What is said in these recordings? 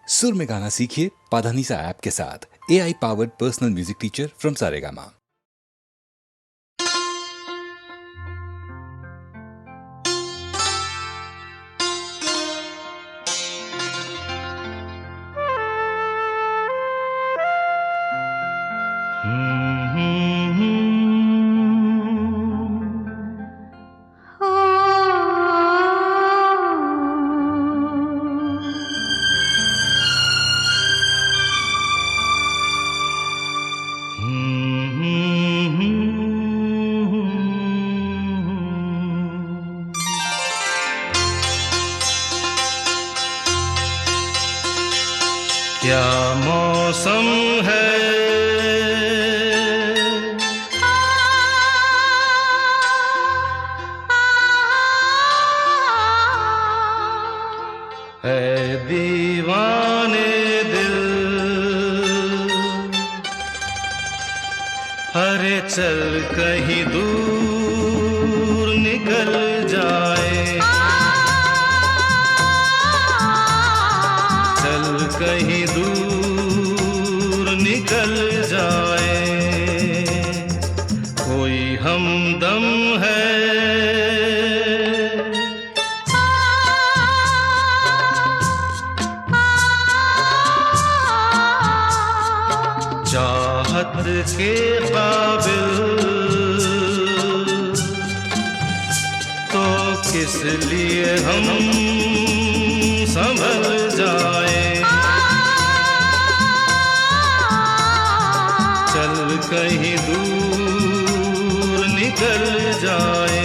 सुर में गाना सीखिए पाधानीसा ऐप के साथ। AI powered personal music teacher from Saregama. क्या मौसम है, है दीवाने दिल, अरे चल कहीं दूर निकल जाए, चल कहीं दूर निकल जाए, कोई हमदम है, चाहत के काबिल तो किस लिए हम संभल जाए, चल कहीं दूर निकल जाए।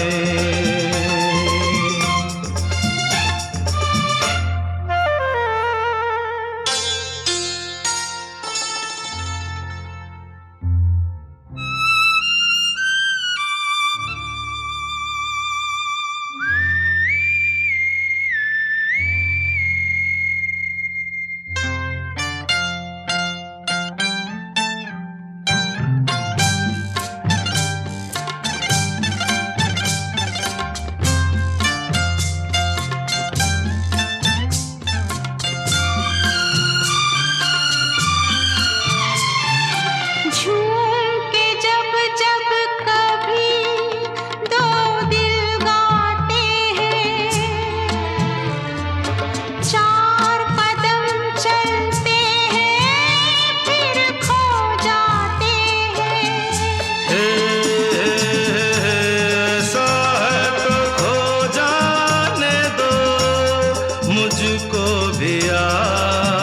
मुझको भी आज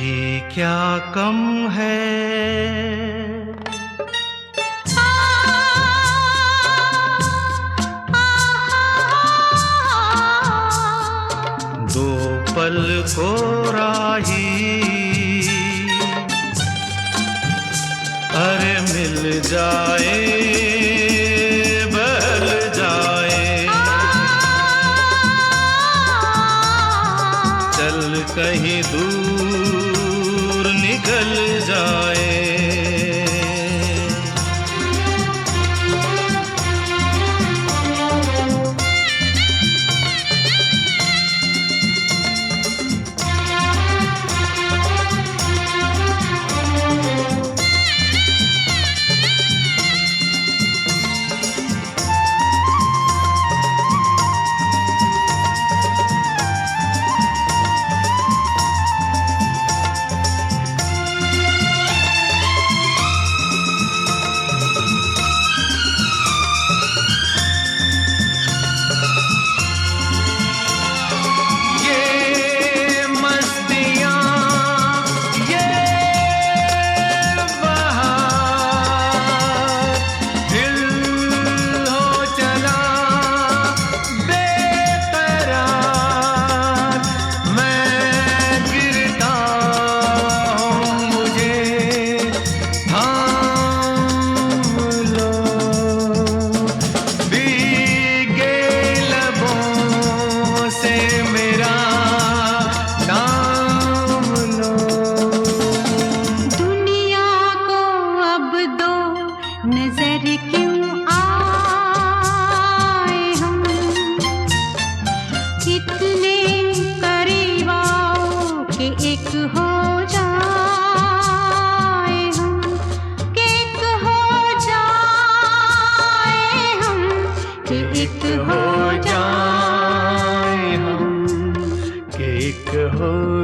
ये क्या कम है, दो पल को राही अरे मिल जाए, बहल जाए, चल कहीं दूर निकल जाए।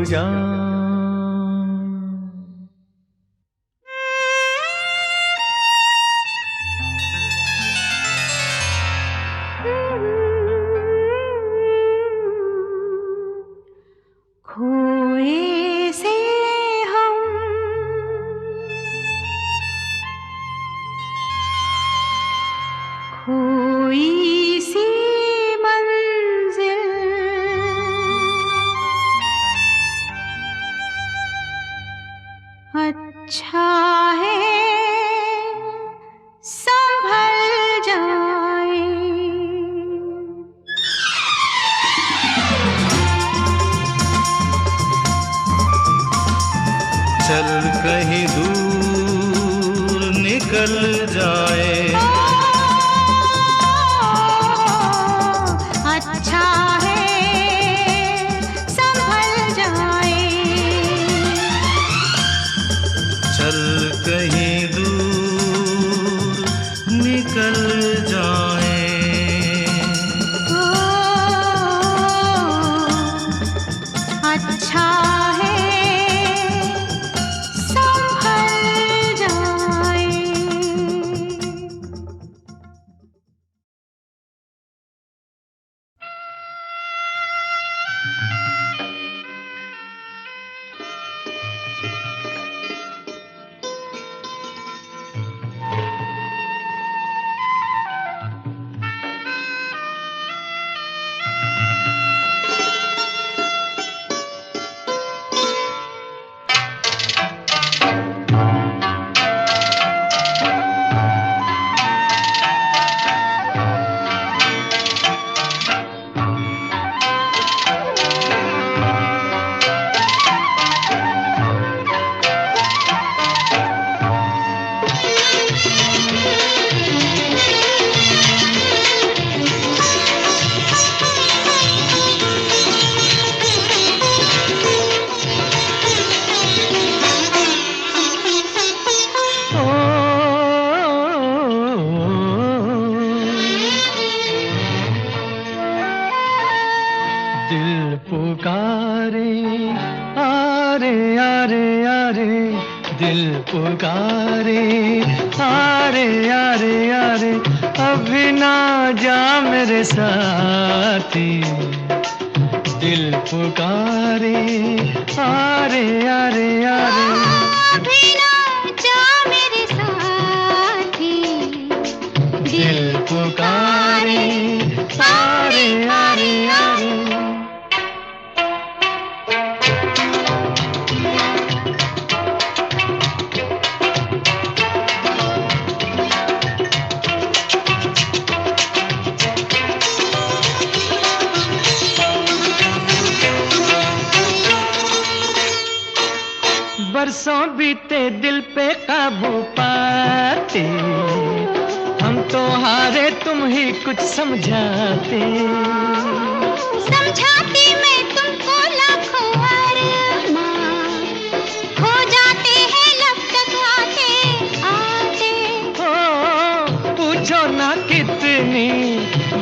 जाऊं। खोए से हम खोई सी मंजिल अच्छा है संभल जाए। चल कहीं दूर निकल जाए। अच्छा है संभल जाए। चल कहीं दूर निकल जाए। अच्छा है संभल जाए। दिल पुकारे आरे आरे आरे, दिल पुकारे आरे आरे आरे, अभी ना जा मेरे साथी। दिल पुकारे आरे आरे आरे, अभी ना जा मेरे साथी। दिल पुकारे आरे आरे आरे। बरसों बीते दिल पे काबू पाते, हम तो हारे तुम ही कुछ समझाते। समझाती मैं तुमको लाखों अरमां, खो जाते हैं लब तक आते आते। ओ पूछो ना कितनी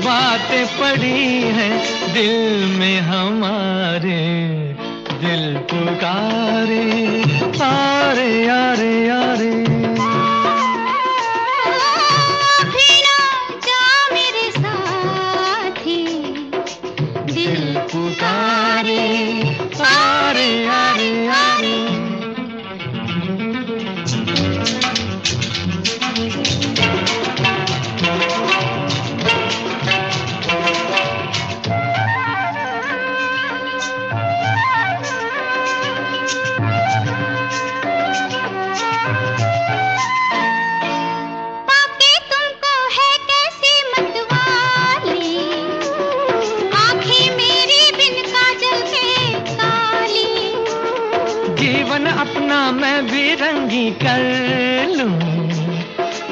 बातें पड़ी हैं दिल में हमारे। दिल पुकारे आरे आरे आरे, अभी ना जा मेरे साथी। दिल पुकारे आरे आरे आरे। पाके तुमको है कैसी मतवाली, आँखें मेरी बिन काजल के काली। जीवन अपना मैं भी रंगी कर लूं,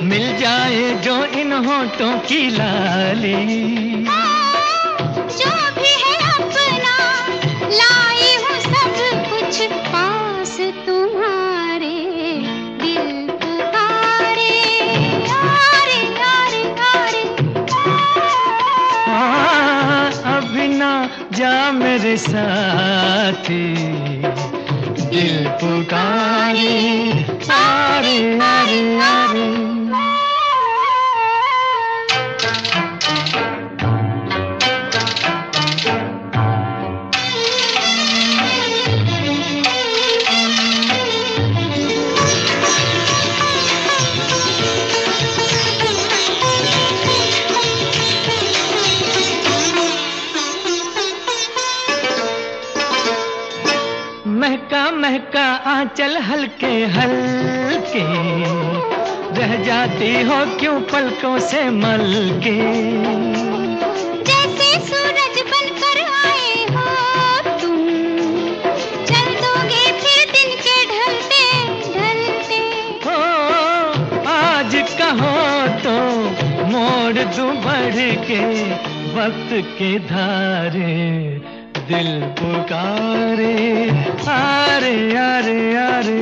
मिल जाए जो इन होठों की लाली। जो भी है अपना लाई हूँ सब कुछ पास तुम्हारे। दिल पुकारे आरे आरे आरे, अभी ना जा मेरे साथी, दिल पुकारे आरे आरे आरे। महका महका आंचल हल्के हल्के, रह जाती हो क्यों पलकों से मलके। जैसे सूरज बनकर आए हो तुम, चल दोगे फिर दिन के ढलते ढलते। हो आज कहो तो मोड़ दूं बढ़ के, वक्त के धारे दिल पुकारे आरे आरे आरे।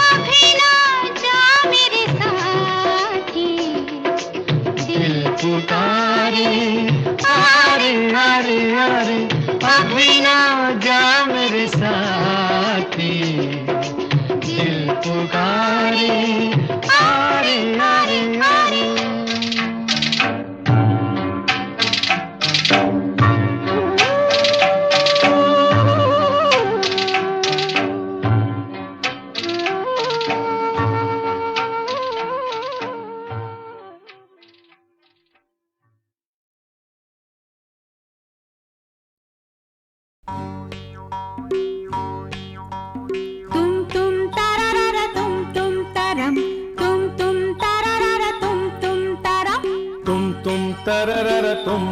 अभी ना जा मेरे साथी, दिल पुकारे आरे आरे आरे। अभी ना जा मेरे साथी, दिल पुकारे आरे आरे आरे। तररर तुम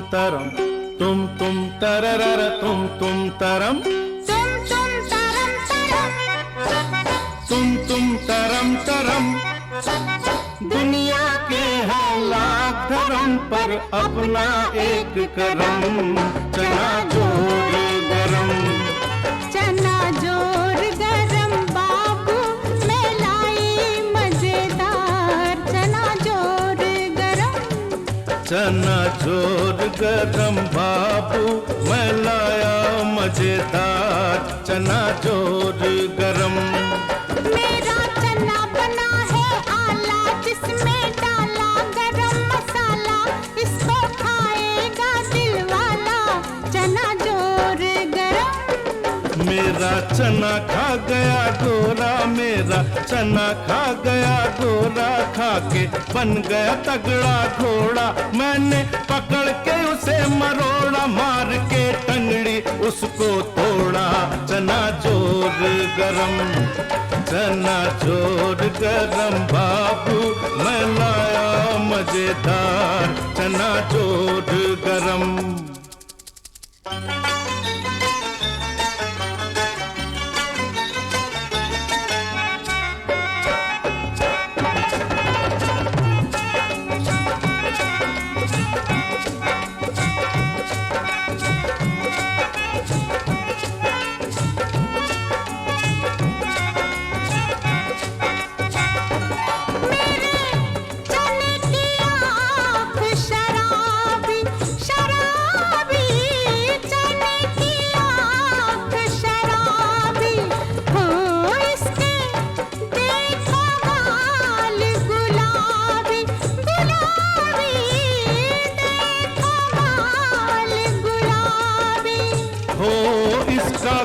तरम, तुम तररर तुम तरम, तुम तरम तरम। दुनिया के है लाख धर्म पर अपना एक करम, चना जोर गरम, चना जोर गरम बाबू मैं लाई मजेदार, चना जोर गरम। चना जोर गरम बाबू मैं लाया मजेदार, चना जोर गरम। मेरा चना बना है आला, जिसमें डाला गरम मसाला, इसको खाएगा दिल वाला, चना जोर गरम। मेरा चना खा गया गोरा, मेरा चना खा गया गोरा, खा के बन गया तगड़ा घोड़ा। मैंने पकड़ के उसे मरोड़ा, मार के टंगड़ी उसको तोड़ा, चना जोर गरम, चना जोर गरम बाबू मैं लाया मजेदार, चना जोर गरम।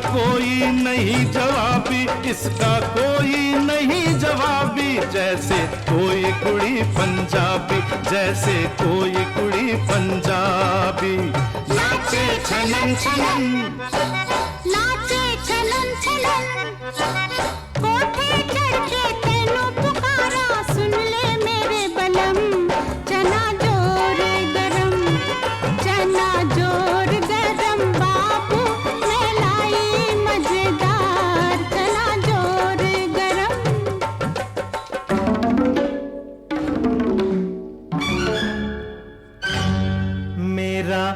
कोई नहीं जवाबी, इसका कोई नहीं जवाबी, जैसे कोई कुड़ी पंजाबी, जैसे कोई कुड़ी पंजाबी। नाचे छलन छलन, नाचे छलन छलन, कोठे चढ़ के तेनू पुकारा, सुन ले मेरे बलम, चना जोर गरम, चना जोर गरम बाबू मैं लाई मजेदार, चना जोर गरम। मेरा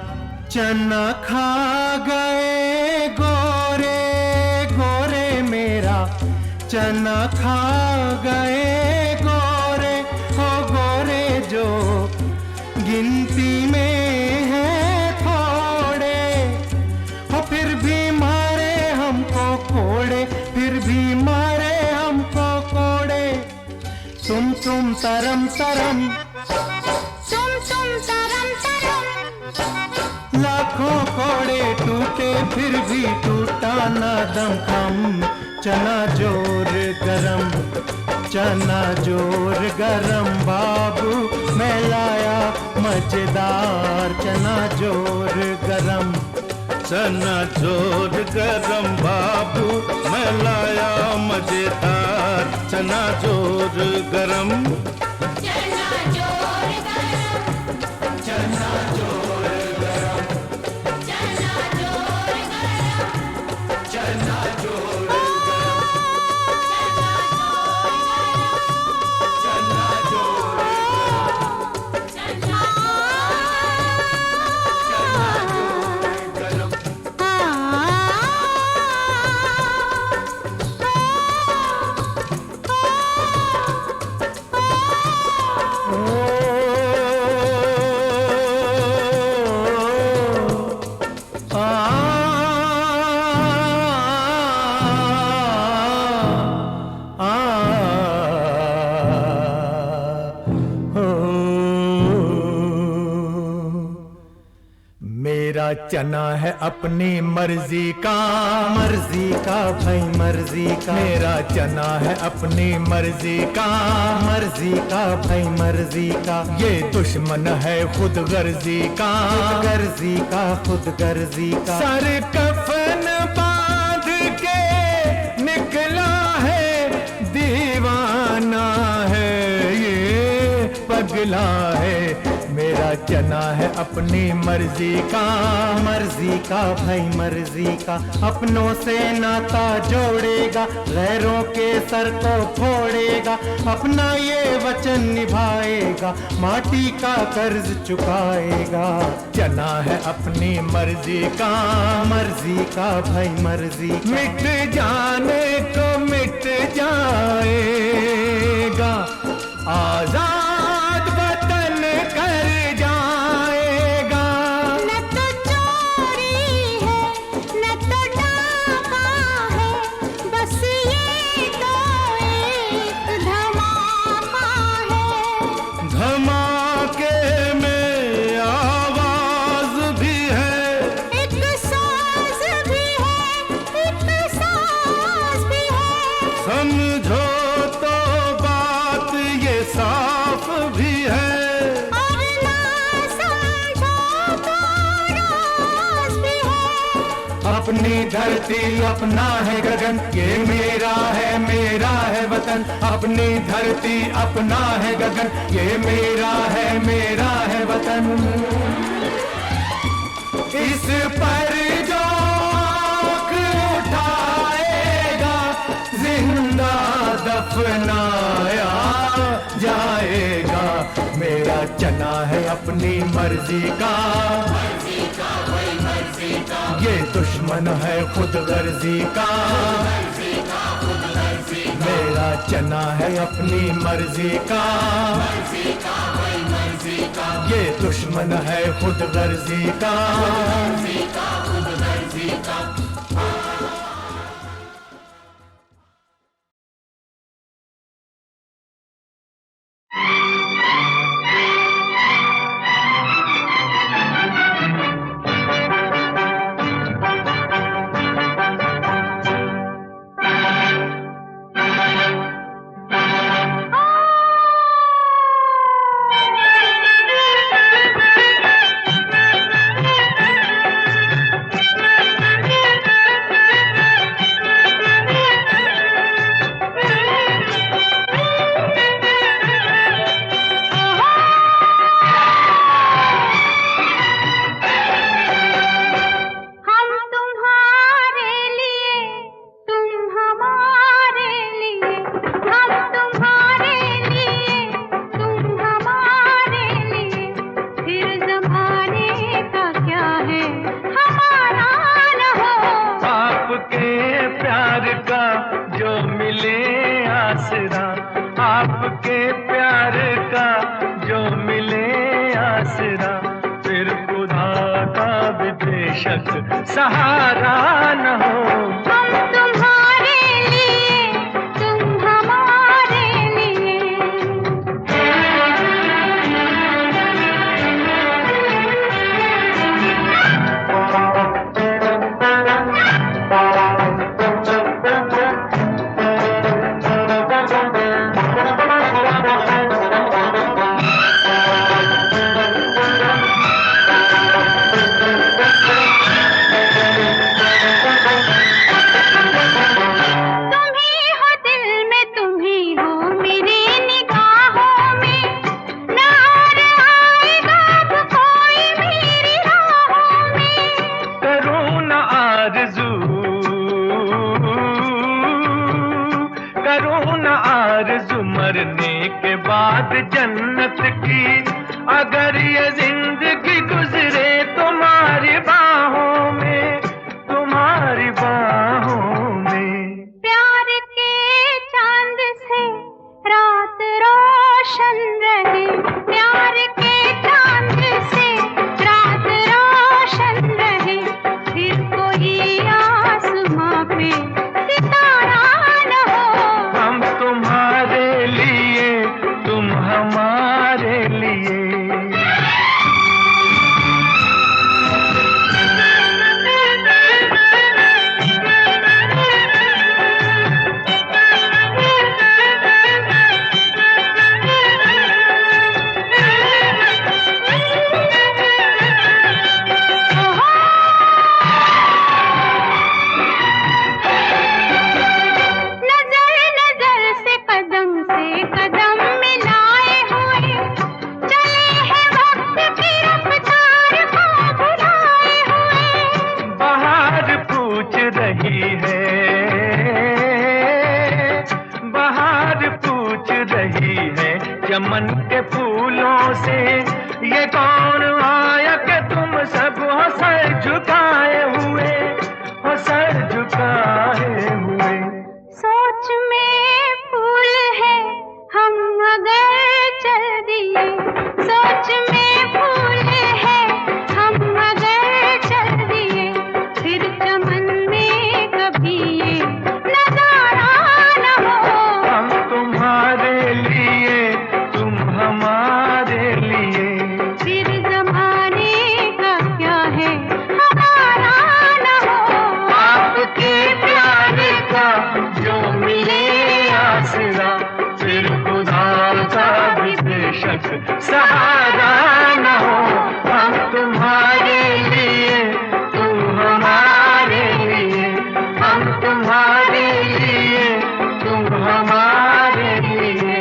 चना खा गए गोरे गोरे, मेरा चना खा गए गोरे, हो गोरे जो गिनती में तरम तरम, तुम तरम तरम। लाखों कोड़े टूटे फिर भी टूटा ना दमखम। चना जोर गरम, चना जोर गरम बाबू, मैं लाया मजेदार चना जोर गरम। चना जोर गरम बाबू, मैं लाया मजेदार चना जोर गरम। चना जोर गरम, चना जोर गरम, चना जोर गरम, चना जोर चना जोर गरम। मेरा चना है अपनी मर्जी का, मर्जी का भाई मर्जी का। मेरा चना है अपनी मर्जी का, मर्जी का भाई मर्जी का। ये दुश्मन है खुद गर्जी का, गर्जी का खुद गर्जी का। सर कफन बांध के निकला है, दीवाना है ये पगला है। मेरा चना है अपनी मर्जी का, मर्जी का भाई मर्जी का। अपनों से नाता जोड़ेगा, गैरों के सर को फोड़ेगा। अपना ये वचन निभाएगा, माटी का कर्ज चुकाएगा। चना है अपनी मर्जी का, मर्जी का भाई मर्जी का। मिट जाने को मिट जाएगा, आजाद वतन कर जाएगा। न तो चोरी है, न तो डाका है, बस ये तो एक धमाका है। धमाके में आवाज भी है, एक साज भी है, एक साज भी है। समझो तो बात ये साफ भी है। और ना समझो तो राज भी है। अपनी धरती अपना है गगन, ये मेरा है वतन। अपनी धरती अपना है गगन, ये मेरा है वतन। इस पर जो आँख उठाएगा, जिंदा दफनाया जाएगा। मेरा चना है अपनी मर्जी का, ये दुश्मन है खुद गर्जी का। मेरा चना है अपनी मर्जी का, ये दुश्मन है खुद गर्जी का। आपके प्यार का जो मिले आसरा, फिर खुदा का भी बेशक सहारा न हो। हम तुम्हारे लिए, तुम हमारे लिए। मरने के बाद जन्नत की अगर ये जिंदगी गुजरे तुम्हारी बाहों में, तुम्हारी बाहों में। प्यार के चांद से रात रोशन रहे, प्यार के चांद से रात रोशन रहे, फिर कोई आसमां पे सितारा न हो। हम तुम्हारे लिए, तुम हमारे लिए। चमन के फूलों से ये कौन आया कि तुम सब हो सर झुकाए हुए, हो सर झुकाए हुए। सोच में फूल है हम अगर चल दिए, सोच में फूल है हम अगर चल दिए, फिर चमन में कभी ये नजारा न हो। हम तुम्हारे लिए, तुम हमारे लिए, फिर जमाने का क्या है हमारा न हो। आपके प्यार का जो मिले आसरा, फिर खुदा का भी बेशक सहारा न हो। हम तुम्हारे लिए, तुम हमारे लिए, हम तुम्हारे लिए, तुम हमारे लिए।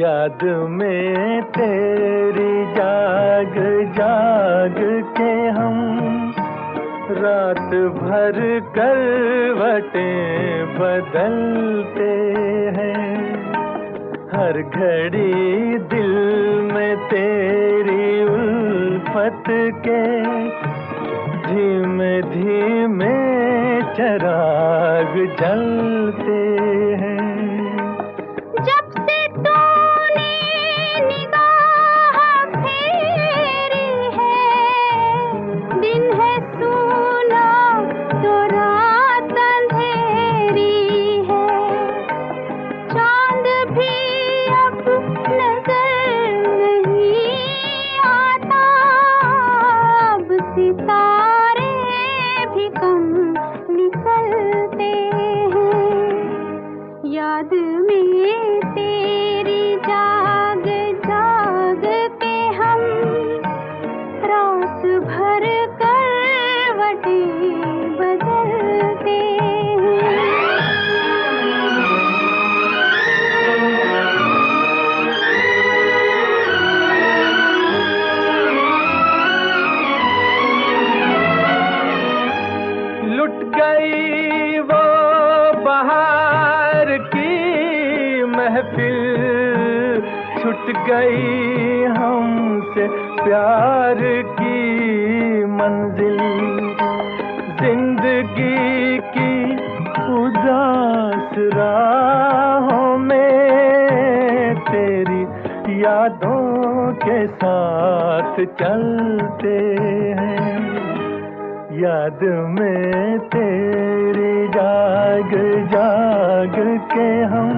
याद में तेरी जाग जाग के हम रात भर करवटें बदलते हैं। हर घड़ी दिल में तेरी उल्फत के धीमे धीमे चिराग जलते हैं। जब से तूने निगाह फेरी है, दिन है सूना तो रात अंधेरी है। चांद भी अब नजर नहीं आता, अब सितारे भी कम निकलते हैं। याद में तेरी जाग जाग के हम रात भर करवटें बदलते हैं। लुट गई वो बहार की महफिल, छूट गई हमसे प्यार की मंजिल। जिंदगी की उदास राहों में तेरी यादों के साथ चलते हैं। याद में तेरी जाग जाग के हम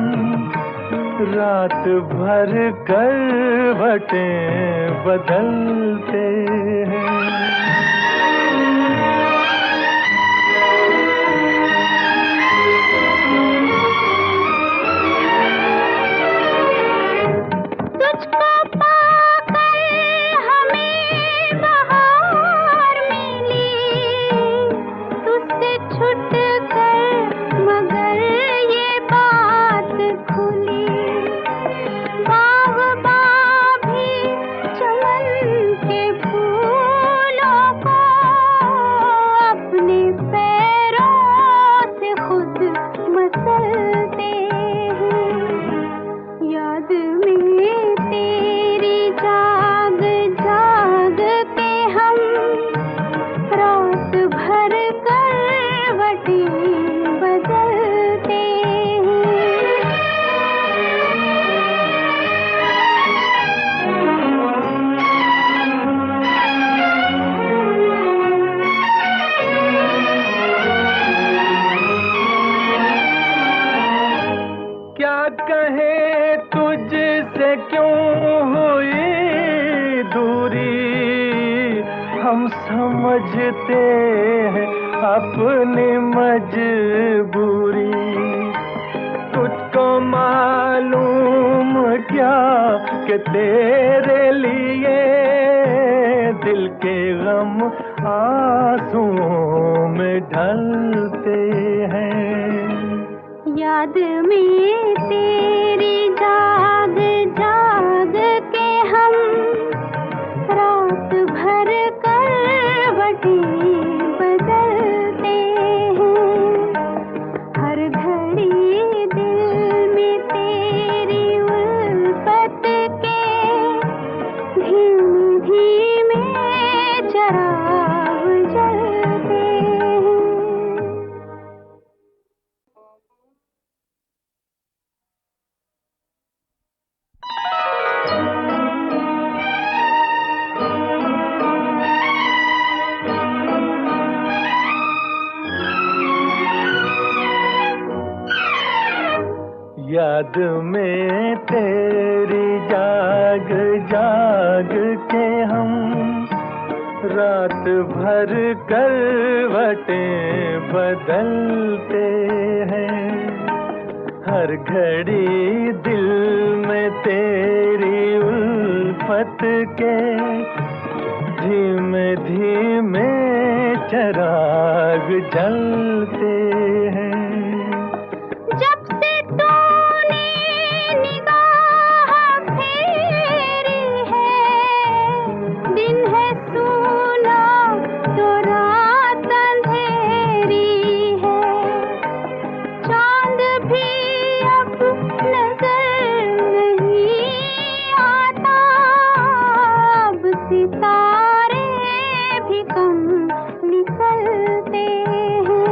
रात भर करवटें बदलते हैं। हम समझते हैं अपनी मजबूरी। तुझको मालूम क्या कि तेरे लिए दिल के गम आंसुओं में ढलते हैं। याद में तेरी जाग जाग के हम रात भर करवटें बदलते हैं। हर घड़ी दिल में तेरी उल्फत के धीमे धीमे चिराग जलते हैं। याद में तेरी जाग जाग के हम रात भर करवटें बदलते हैं। हर घड़ी दिल में तेरी उल्फत के धीमे धीमे चिराग जलते हैं। जब से तूने निगाह फेरी है, दिन है सूना तो रात अंधेरी है। चांद भी अब नजर नहीं आता, अब सितारे भी कम निकलते हैं।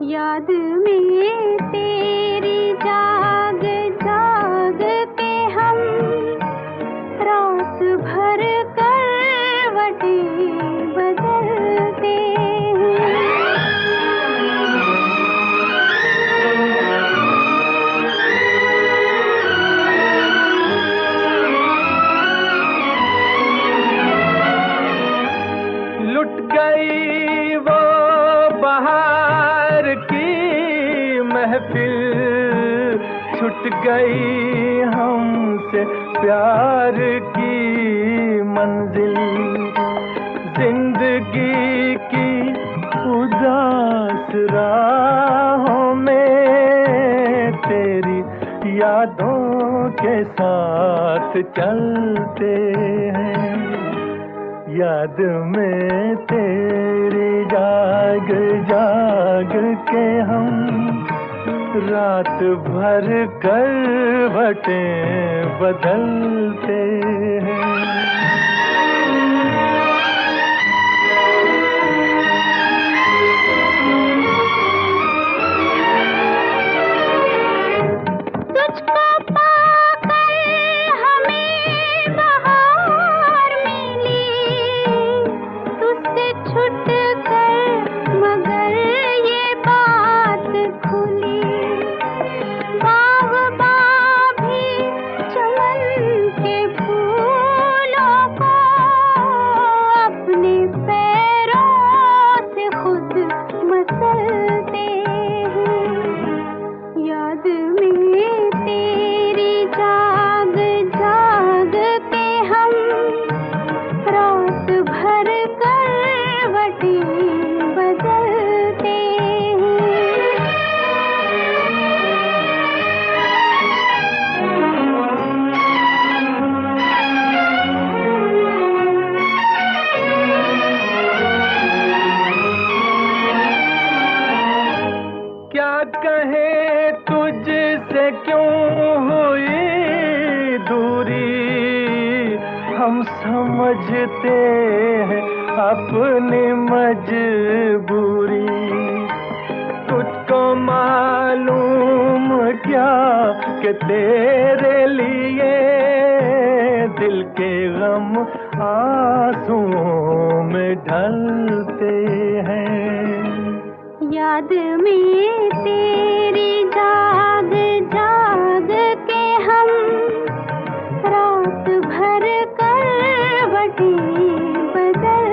याद में तेरी जाग जाग के हम रात भर करवटें बदलते हैं। लुट गई वो बहार की महफिल, छूट गई हमसे प्यार की मंजिल। जिंदगी की उदास राहों में तेरी यादों के साथ चलते हैं। याद में तेरी जाग जाग के हम रात भर करवटें बदलते हैं। तुझको पाकर हमें बहार मिली, तुझसे छूट कर मगर ये बात खुली। बाग़बां भी चमन के फूलों को अपने पैरों से खुद मसलते हैं। याद में तेरी जाग जाग के हम रात भर करवटें बदलते क्या कहे तुझसे क्यों हुई दूरी, हम समझते हैं अपनी मजबूरी। तुझको मालूम क्या कि तेरे लिए दिल के गम आंसुओं में ढलते हैं। याद में तेरी जाग जाग के हम रात भर करवटें बदल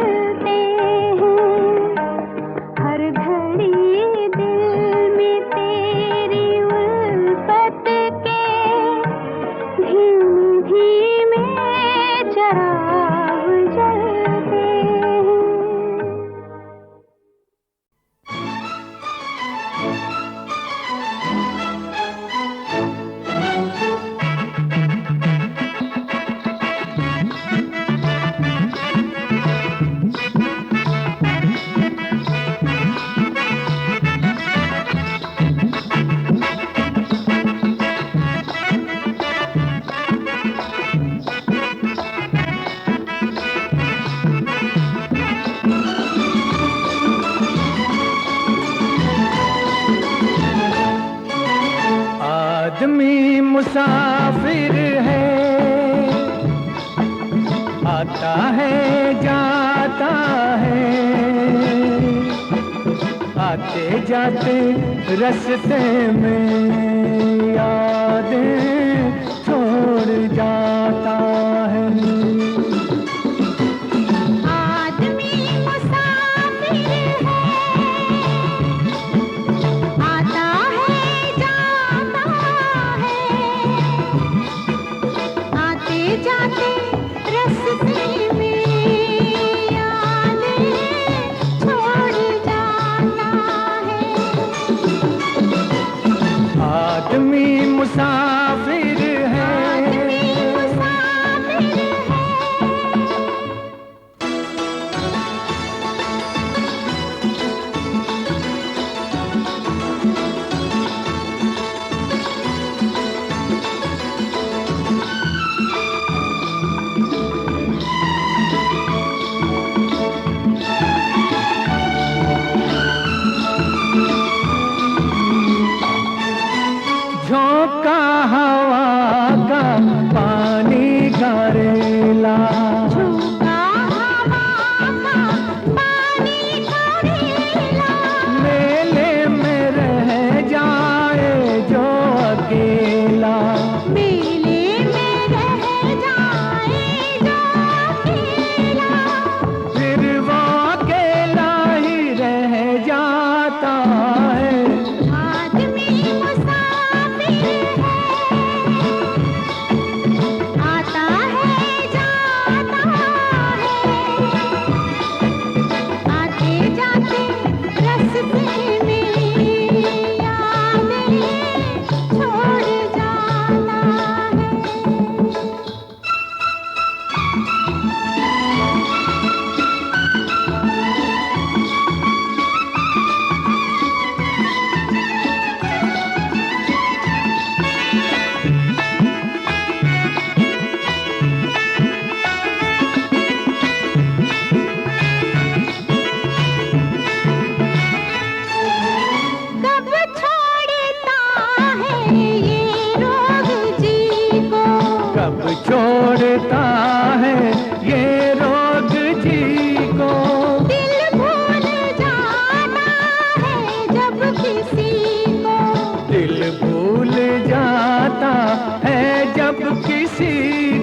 मुसाफिर है, आता है जाता है, आते जाते रास्ते में यादें छोड़ जाता है। आदमी मुसाफिर है, आता है जाता है, आते जाते रास्ते में यादें छोड़ जाता है। आदमी मुसाफिर है, झोंका हवा का पानी का रेला, झूठा हवा का पानी का रेला, मेले में रह जाए जो अकेला, मेले में रह जाए जो अकेला, फिर वो अकेला ही रह जाता है। आदमी मुसाफिर है, आता है जाता है, आते जाते रास्ते में यादें छोड़ जाता है। कब छोड़ता है ये रोग जी को, कब छोड़ता है ये रोग जी को, दिल भूल जाता है जब किसी को, दिल भूल जाता है जब किसी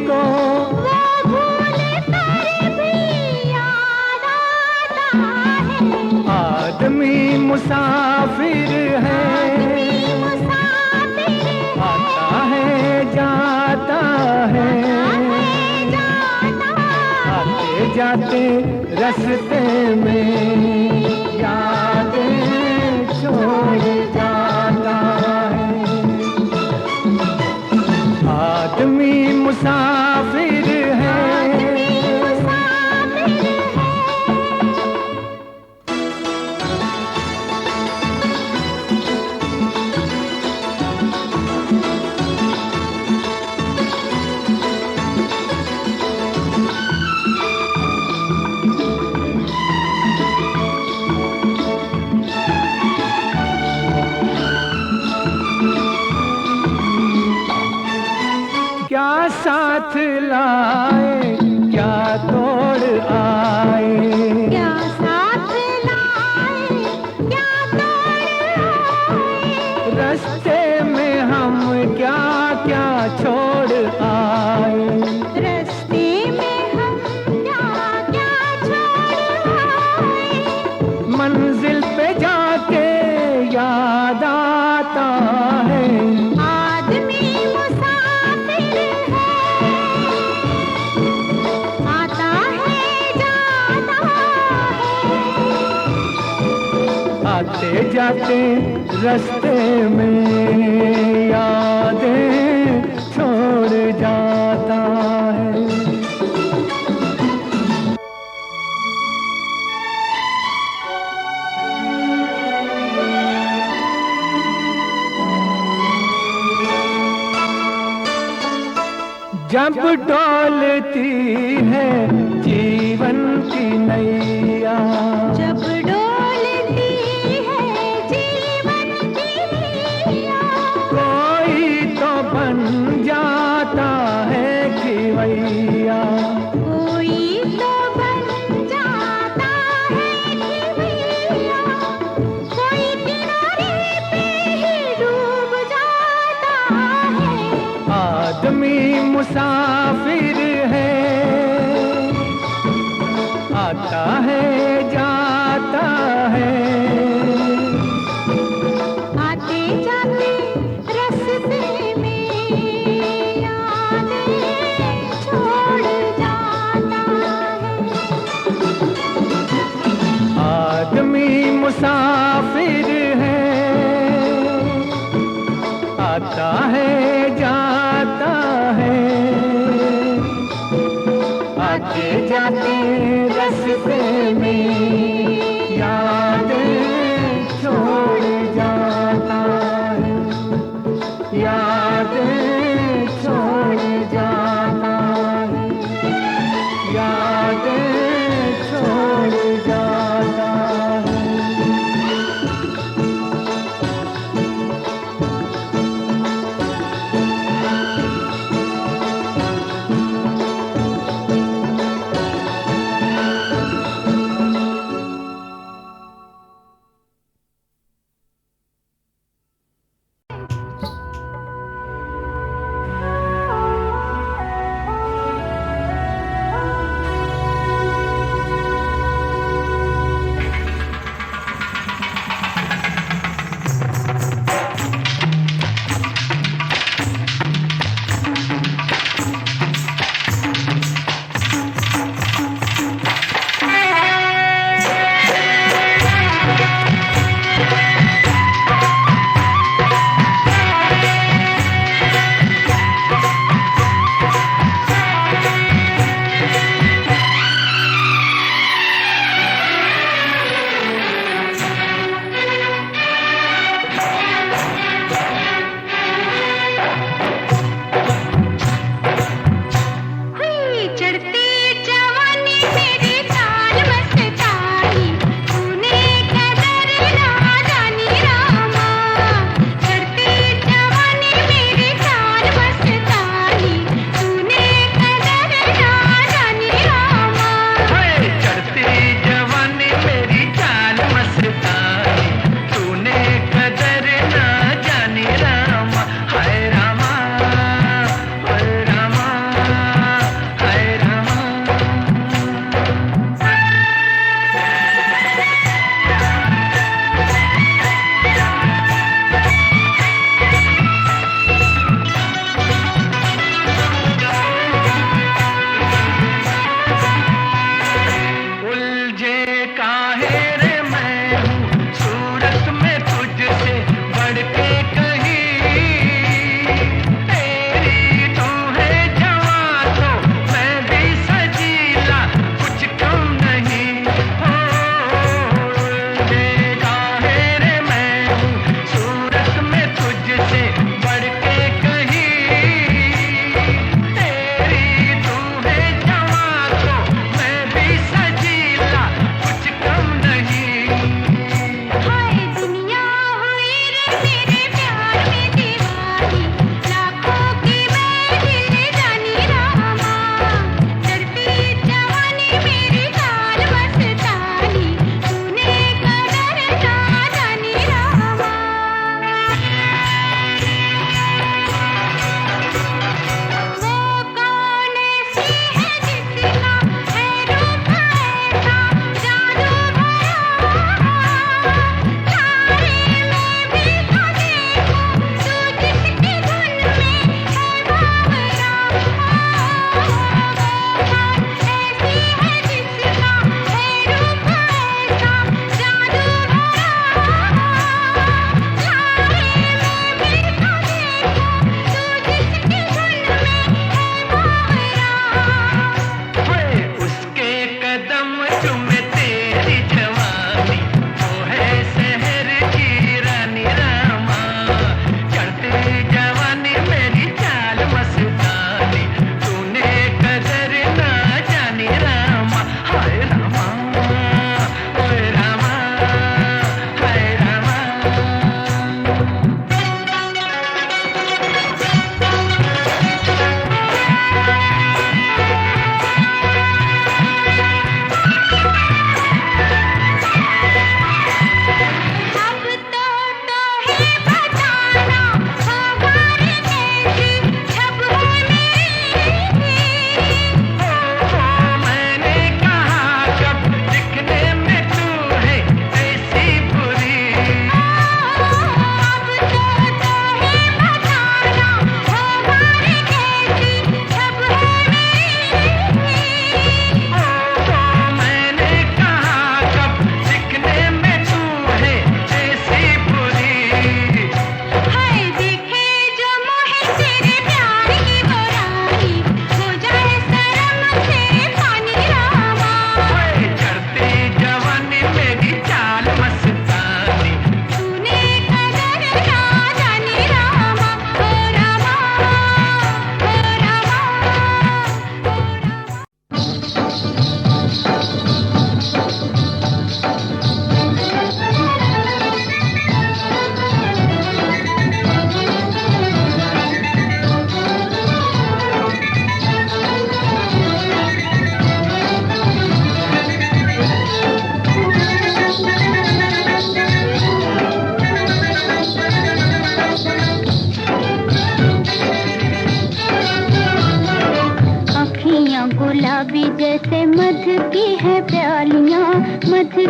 को, वो भूल कर भी याद आता है। आदमी मुसाफिर है, मुसाफिर आता है जाता है, आते जाते रास्ते में यादें छोड़ जाता है। आदमी मुसाफिर है, क्या साथ लाए क्या तोड़ आए, क्या साथ लाए क्या तोड़ आए, रास्ते में हम क्या क्या छोड़ आए, रास्ते में हम क्या क्या छोड़ आए, मंजिल पे जाके याद आता है। आदमी मुसाफिर है, आता है जाता है, आते जाते रास्ते में यादें छोड़ जाता है। जब डोलती है जीवन की नैया, जब डोलती है जीवन की नैया, कोई तो बन मुसाफिर है, आता है जाता है, आते जाते रास्ते में यादें छोड़ जाता है। आदमी मुसाफिर है, आता है जाता है, आते जाते रास्ते में यादें छोड़ जाता है, यादें छोड़ जाता है, यादें छोड़ जाता है।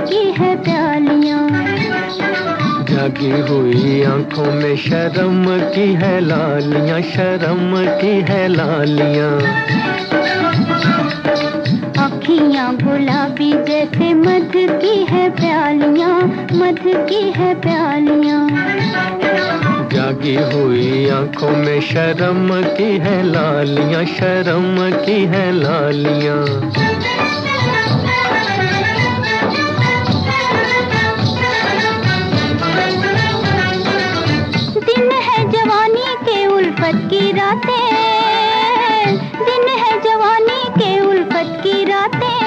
की है प्यालियां। जागी हुई आंखों में शर्म की है लालियां, शर्म की है लालियां। अखियां गुलाबी जैसे मध की है प्यालियां, मध की है प्यालियां। जागी हुई आंखों में शर्म की है लालियां, शर्म की है लालियां। दिन है जवानी के उल्फत की रातें, दिन है जवानी के उल्फत की रातें।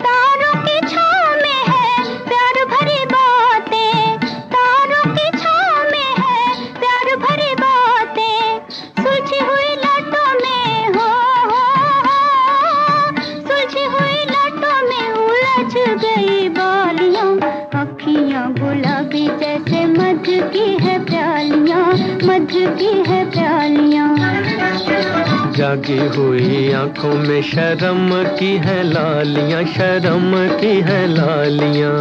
तारों की छाँव में है प्यार भरी बातें, तारों की छाँव में है प्यार भरी बातें। सुलझी हुई लटों में हो, सुलझी हुई लटों में उलझ गई बालियां। अखियां गुलाबी जैसे मध की है प्यालियां, मध की है प्यालियां। जागी हुई आंखों में शर्म की है लालियां, शर्म की है लालियां।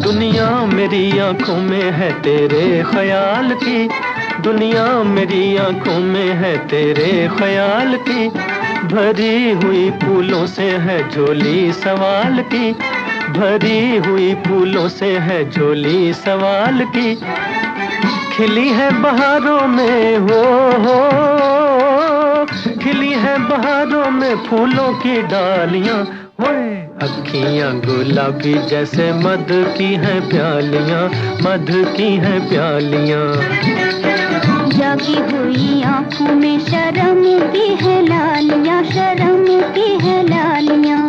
दुनिया मेरी आंखों में है तेरे ख्याल की, दुनिया मेरी आंखों में है तेरे ख्याल की। भरी हुई फूलों से है झोली सवाल की, भरी हुई फूलों से है झोली सवाल की। खिली है बहारों में हो, खिली है बहारों में फूलों की डालियां। होए अखियां गुलाबी जैसे मध की है प्यालियां, मध की है प्यालियां। जागी हुई आंखों में शर्म की है लालियां, शर्म की है लालियां।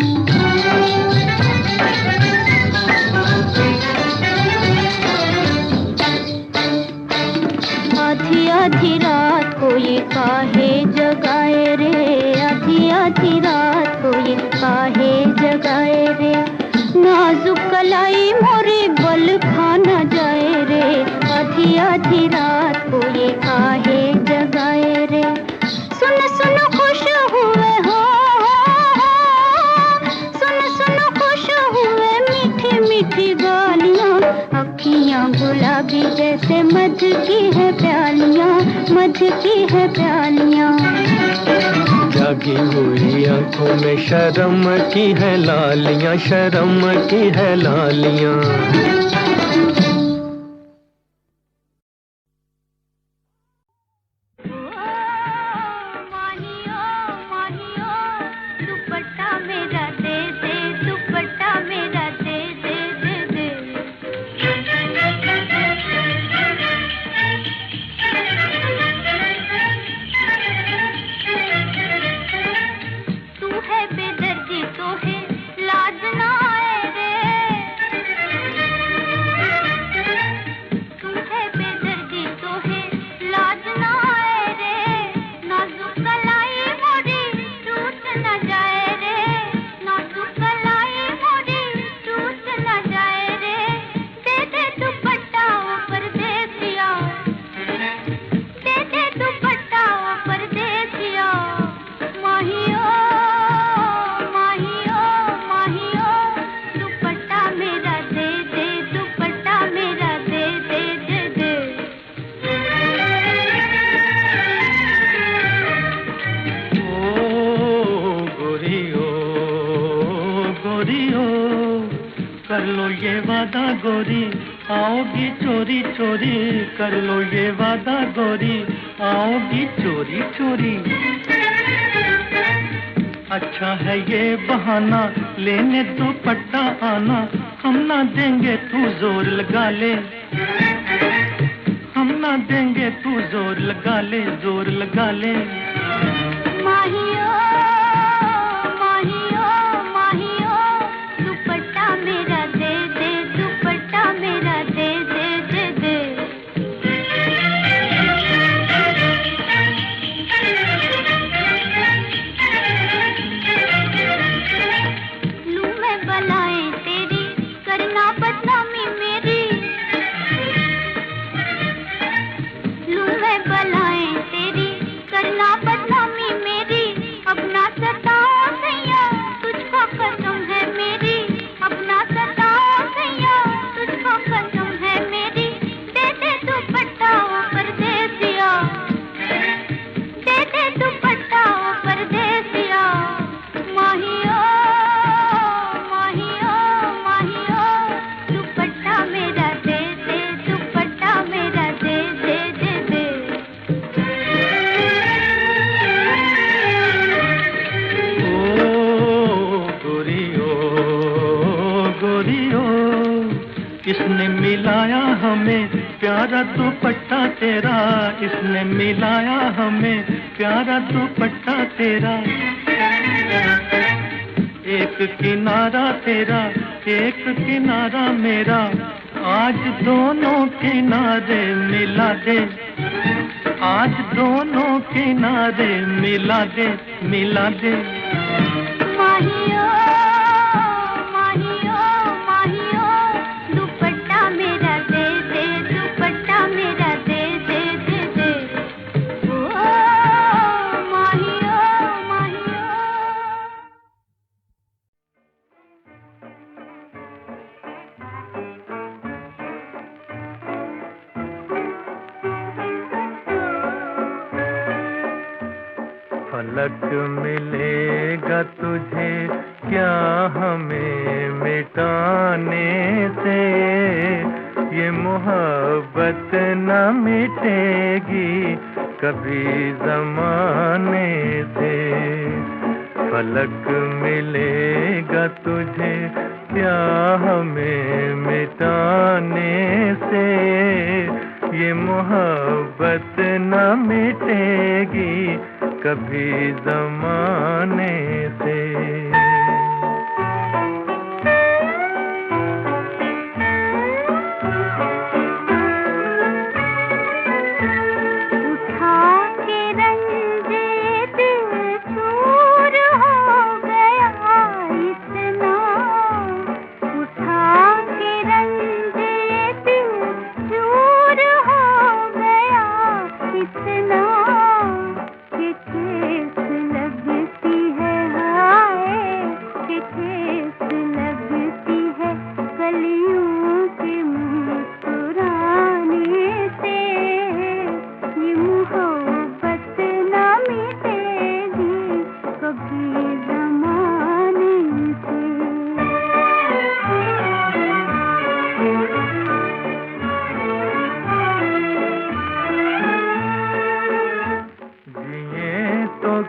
आधी आधी रात को ये काहे जगाए रे, आधी आधी रात को ये काहे जगाए रे। नाजुक कलाई मोरे बल खाना जाए रे, आधी आधी रात को ये काहे जगाए रे। सुन सुन खुश हुए हो, सुन सुन खुश हुए मीठी मीठी गालियां। अखियां गुलाबी जैसे मध की है प्यालियां, मध की है प्यालियां। जागी हुई आंखों में शर्म की है लालियां, शर्म की है लालियां। दुपट्टा मेरा दे दे, दुपट्टा मेरा दे दे दे दे। तू है बेदर्दी तो है लाज ना आए रे, तू है बेदर्दी तो है लाज ना आए रे। नाजुक कलाई मोरी टूट न जाए रे, नाजुक कलाई मोरी टूट न जाए रे। दे दे दुपट्टा ऊपर दे दिया, दे दे दुपट्टा ऊपर दे दिया। माहियो माहियो माहियो, दुपट्टा मेरा दे दे, दुपट्टा मेरा दे दे दे दे। गोरी कर लो ये वादा गोरी, आओगी चोरी चोरी। कर लो ये वादा गोरी, आओगी चोरी चोरी। अच्छा है ये बहाना, लेने दुपट्टा आना। हम ना देंगे तू जोर लगा ले, हम ना देंगे तू जोर लगा ले, जोर लगा ले। माहियो माहियो माहियो, दुपट्टा मेरा दे दे, दुपट्टा मेरा दे दे दे दे। लूं मैं बलाए इसने मिलाया हमें प्यारा दुपट्टा तेरा, इसने मिलाया हमें प्यारा दुपट्टा तेरा। एक किनारा तेरा एक किनारा मेरा, आज दोनों किनारे मिला दे, आज दोनों किनारे मिला दे, मिला दे। माहियो माहियो माहियो, दुपट्टा मेरा दे दे, दुपट्टा मेरा दे दे दे दे। ओ माहियो माहियो। फलक मिलेगा तुझे क्या हमें मिटाने से, ये मोहब्बत न मिटेगी कभी ज़माने से। फलक मिलेगा तुझे क्या हमें मिटाने से, ये मोहब्बत न मिटेगी कभी ज़माने से।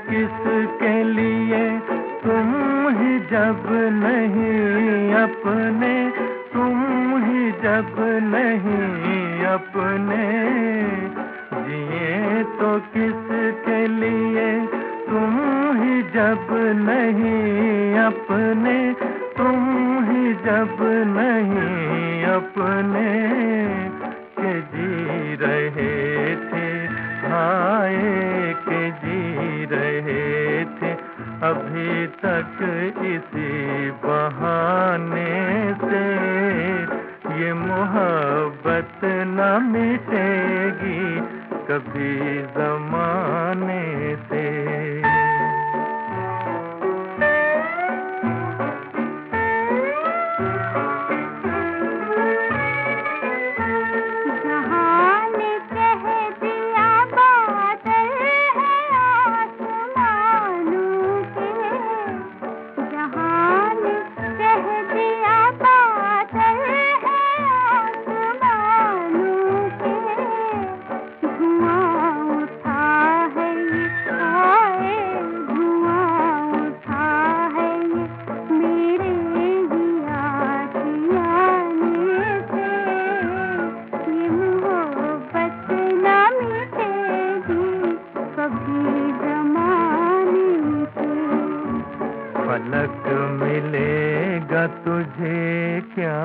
किसके लिए तुम ही जब नहीं अपने, तुम ही जब नहीं अपने। जिए तो किसके लिए तुम ही जब नहीं अपने, तुम ही जब नहीं अपने। के जी रहे थे हाय के जी रहे थे अभी तक इसी बहाने से। ये मोहब्बत न मिटेगी कभी ज़माने से। फलक मिलेगा तुझे क्या